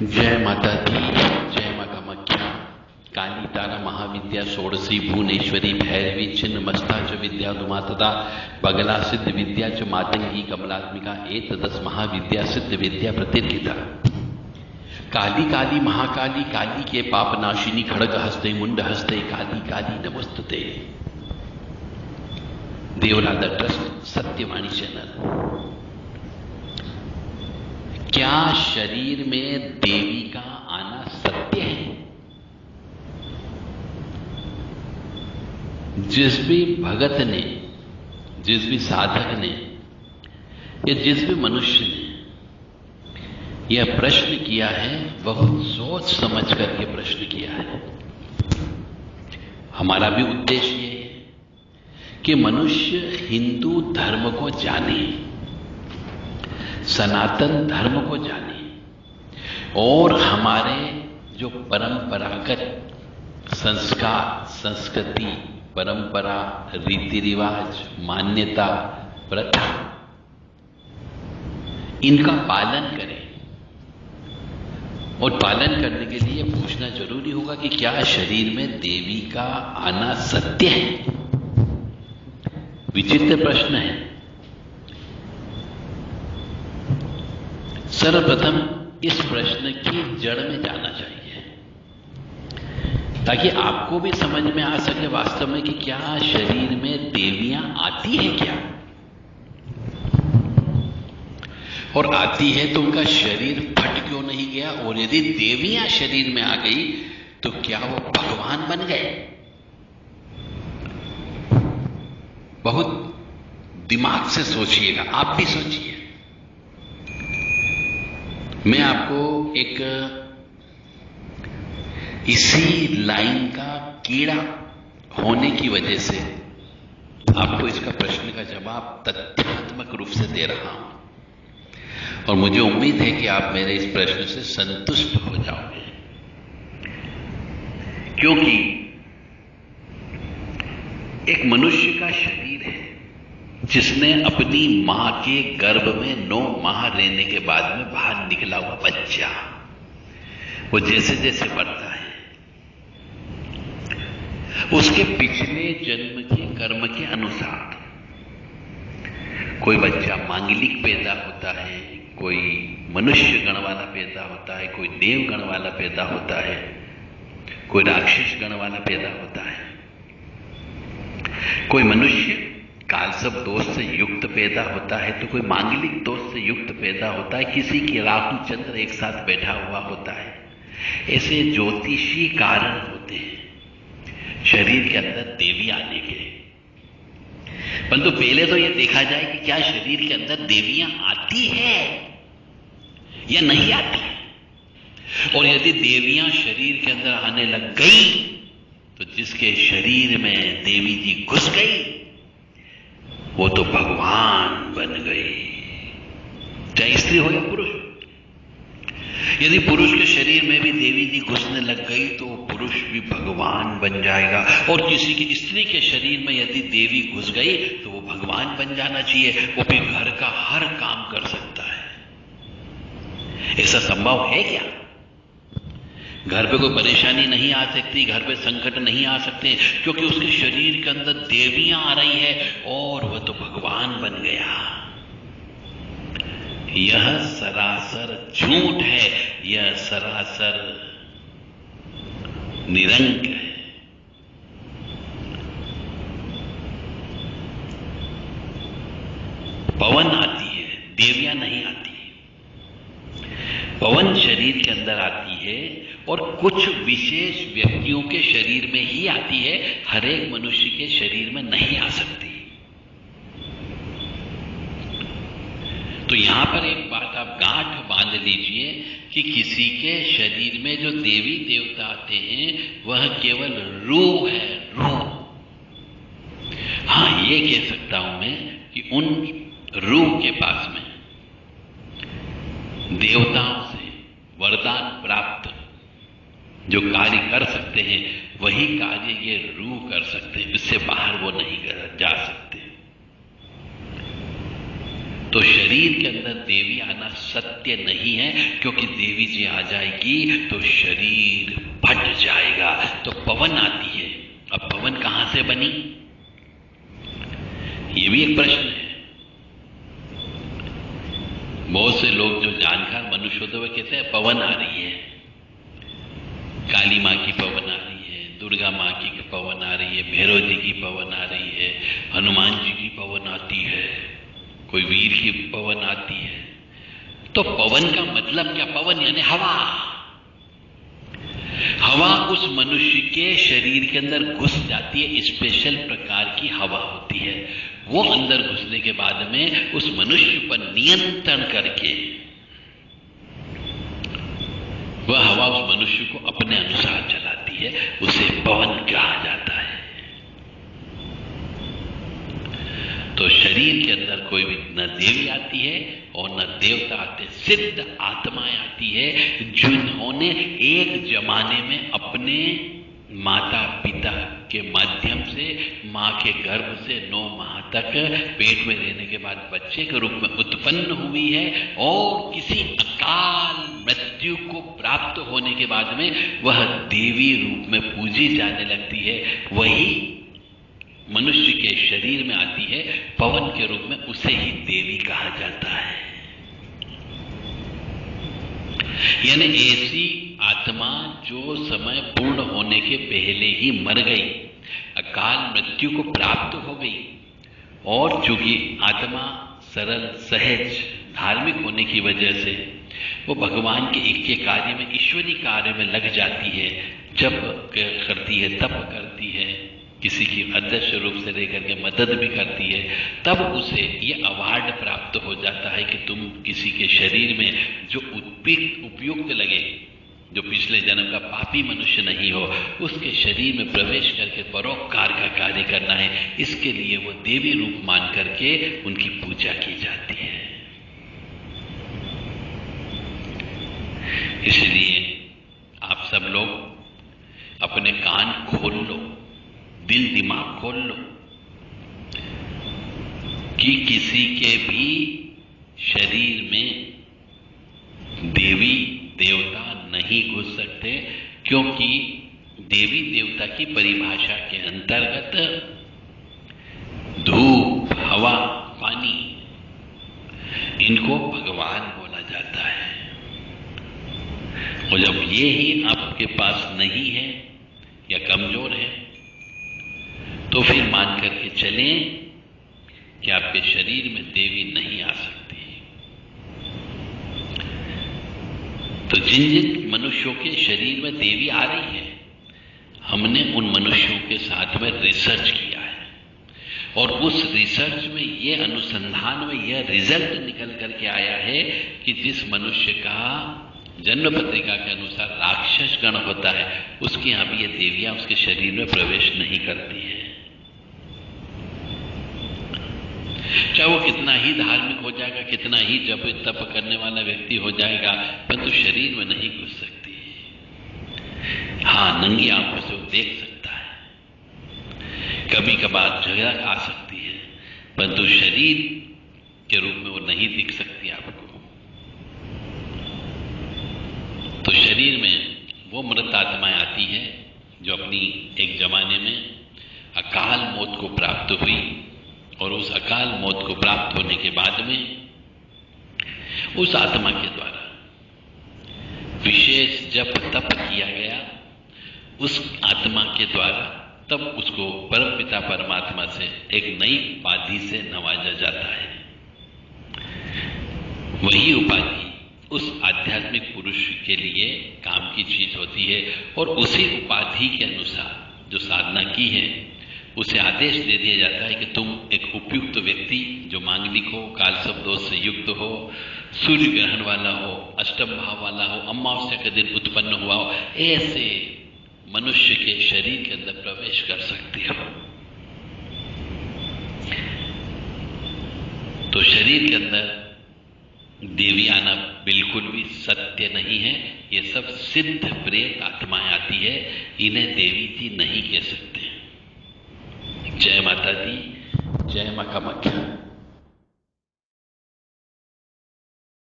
जय माता दी, जय माँ कामाख्या। काली तारा महाविद्या षोडशी भुवनेश्वरी भैरवी छिन्न मस्ता च विद्या दुमातदा बगला सिद्ध विद्या च मातंगी कमलात्मिका एतदस महाविद्या सिद्ध विद्या प्रतिर्गिता। काली काली महाकाली काली के पापनाशिनी खड़ग हस्ते मुंड हस्ते काली काली नमस्तुते। देवलादा ट्रस्ट सत्यवाणी चैनल। क्या शरीर में देवी का आना सत्य है? जिस भी भगत ने, जिस भी साधक ने या जिस भी मनुष्य ने यह प्रश्न किया है, बहुत सोच समझ करके प्रश्न किया है। हमारा भी उद्देश्य यह है कि मनुष्य हिंदू धर्म को जाने, सनातन धर्म को जाने और हमारे जो परंपरागत संस्कार, संस्कृति, परंपरा, रीति रिवाज, मान्यता, प्रथा, इनका पालन करें। और पालन करने के लिए पूछना जरूरी होगा कि क्या शरीर में देवी का आना सत्य है? विचित्र प्रश्न है। सर्वप्रथम इस प्रश्न की जड़ में जाना चाहिए ताकि आपको भी समझ में आ सके वास्तव में कि क्या शरीर में देवियां आती हैं क्या, और आती है तो उनका शरीर फट क्यों नहीं गया, और यदि देवियां शरीर में आ गई तो क्या वो भगवान बन गए? बहुत दिमाग से सोचिएगा, आप भी सोचिए। मैं आपको एक इसी लाइन का कीड़ा होने की वजह से आपको इसका प्रश्न का जवाब तथ्यात्मक रूप से दे रहा हूं, और मुझे उम्मीद है कि आप मेरे इस प्रश्न से संतुष्ट हो जाओगे। क्योंकि एक मनुष्य का शरीर है जिसने अपनी मां के गर्भ में 9 माह रहने के बाद में बाहर निकला हुआ बच्चा, वो जैसे जैसे बढ़ता है उसके पिछले जन्म के कर्म के अनुसार कोई बच्चा मांगलिक पैदा होता है, कोई मनुष्य गण वाला पैदा होता है, कोई देव गण वाला पैदा होता है, कोई राक्षस गण वाला पैदा होता है, कोई मनुष्य कालसर्प दोष से युक्त पैदा होता है, तो कोई मांगलिक दोष से युक्त पैदा होता है, किसी की राहु चंद्र एक साथ बैठा हुआ होता है। ऐसे ज्योतिषी कारण होते हैं शरीर के अंदर देवी आने के। परंतु पहले तो यह देखा जाए कि क्या शरीर के अंदर देवियां आती है या नहीं आती है, और यदि देवियां शरीर के अंदर आने लग गई तो जिसके शरीर में देवी जी घुस गई वो तो भगवान बन गई, चाहे स्त्री हो या पुरुष। यदि पुरुष के शरीर में भी देवी जी घुसने लग गई तो पुरुष भी भगवान बन जाएगा, और किसी की स्त्री के शरीर में यदि देवी घुस गई तो वो भगवान बन जाना चाहिए, वो भी घर का हर काम कर सकता है। ऐसा संभव है क्या? घर पे कोई परेशानी नहीं आ सकती, घर पे संकट नहीं आ सकते, क्योंकि उसके शरीर के अंदर देवियां आ रही है और वह तो भगवान बन गया। यह सरासर झूठ है, यह सरासर निरंक है। पवन आती है, देवियां नहीं आती। पवन शरीर के अंदर आती है और कुछ विशेष व्यक्तियों के शरीर में ही आती है, हर एक मनुष्य के शरीर में नहीं आ सकती। तो यहां पर एक बात आप गांठ बांध लीजिए कि किसी के शरीर में जो देवी देवता आते हैं वह केवल रूह है, रूह। हां, ये कह सकता हूं मैं कि उन रूह के पास में देवताओं से वरदान प्राप्त जो कार्य कर सकते हैं वही कार्य ये रूह कर सकते हैं, इससे बाहर वो नहीं जा सकते। तो शरीर के अंदर देवी आना सत्य नहीं है, क्योंकि देवी जी आ जाएगी तो शरीर फट जाएगा। तो पवन आती है। अब पवन कहां से बनी, ये भी एक प्रश्न है। बहुत से लोग जो जानकार मनुष्य होते हुए कहते हैं पवन आ रही है, काली माँ की पवन आ रही है, दुर्गा माँ की पवन आ रही है, भैरव जी की पवन आ रही है, हनुमान जी की पवन आती है, कोई वीर की पवन आती है। तो पवन का मतलब क्या? पवन यानी हवा। हवा उस मनुष्य के शरीर के अंदर घुस जाती है, स्पेशल प्रकार की हवा होती है। वो अंदर घुसने के बाद में उस मनुष्य पर नियंत्रण करके वह हवा उस मनुष्य को अपने अनुसार चलाती है, उसे पवन कहा जाता है। तो शरीर के अंदर कोई भी न देवी आती है और न देवता आते, सिद्ध आत्माएं आती है, जिन्होंने एक जमाने में अपने माता पिता के माध्यम से, मां के गर्भ से 9 माह तक पेट में रहने के बाद बच्चे के रूप में उत्पन्न हुई है, और किसी अकाल मृत्यु को प्राप्त होने के बाद में वह देवी रूप में पूजी जाने लगती है। वही मनुष्य के शरीर में आती है पवन के रूप में, उसे ही देवी कहा जाता है। यानी ऐसी आत्मा जो समय पूर्ण होने के पहले ही मर गई, अकाल मृत्यु को प्राप्त हो गई, और चूंकि आत्मा सरल सहज धार्मिक होने की वजह से वो भगवान के एक के कार्य में, ईश्वरी कार्य में लग जाती है, जप करती है, तप करती है, किसी की अदृश्य रूप से लेकर के मदद भी करती है, तब उसे ये अवार्ड प्राप्त हो जाता है कि तुम किसी के शरीर में जो उपयुक्त लगे, जो पिछले जन्म का पापी मनुष्य नहीं हो, उसके शरीर में प्रवेश करके परोपकार का कार्य करना है। इसके लिए वो देवी रूप मान करके उनकी पूजा की जाती है। इसलिए आप सब लोग अपने कान खोल लो, दिल दिमाग खोल लो कि किसी के भी शरीर में देवी देवता नहीं घुस सकते, क्योंकि देवी देवता की परिभाषा के अंतर्गत धूप, हवा, पानी, इनको भगवान बोला जाता है। और जब ये ही आपके पास नहीं है या कमजोर है, तो फिर मान करके चलें कि आपके शरीर में देवी नहीं आ सकती। तो जिन जिन मनुष्यों के शरीर में देवी आ रही है, हमने उन मनुष्यों के साथ में रिसर्च किया है, और उस रिसर्च में यह अनुसंधान में यह रिजल्ट निकल करके आया है कि जिस मनुष्य का जन्म पत्रिका के अनुसार राक्षस गण होता है, उसके यहां भी ये देवियां उसके शरीर में प्रवेश नहीं करती है। चाहे वो कितना ही धार्मिक हो जाएगा, कितना ही जप तप करने वाला व्यक्ति हो जाएगा, परंतु शरीर में नहीं घुस सकती। हाँ, नंगी आंखों से वो देख सकता है, कभी कभार झगड़ा आ सकती है, परंतु शरीर के रूप में वो नहीं दिख सकती आपको। तो शरीर में वो मृत आत्माएं आती है जो अपनी एक जमाने में अकाल मौत को प्राप्त हुई, और उस अकाल मौत को प्राप्त होने के बाद में उस आत्मा के द्वारा विशेष जप तप किया गया, उस आत्मा के द्वारा तब उसको परमपिता परमात्मा से एक नई उपाधि से नवाजा जाता है। वही उपाधि उस आध्यात्मिक पुरुष के लिए काम की चीज होती है, और उसी उपाधि के अनुसार जो साधना की है उसे आदेश दे दिया जाता है कि तुम एक उपयुक्त व्यक्ति, जो मांगलिक हो, कालसर्प दोष से युक्त हो, सूर्य ग्रहण वाला हो, अष्टम भाव वाला हो, अमावस्या के दिन उत्पन्न हुआ हो, ऐसे मनुष्य के शरीर के अंदर प्रवेश कर सकते हो। तो शरीर के अंदर देवी आना बिल्कुल भी सत्य नहीं है। ये सब सिद्ध प्रेत आत्माएं आती है, इन्हें देवी जी नहीं कह सकते। जय माता दी, जय मां कामाख्या।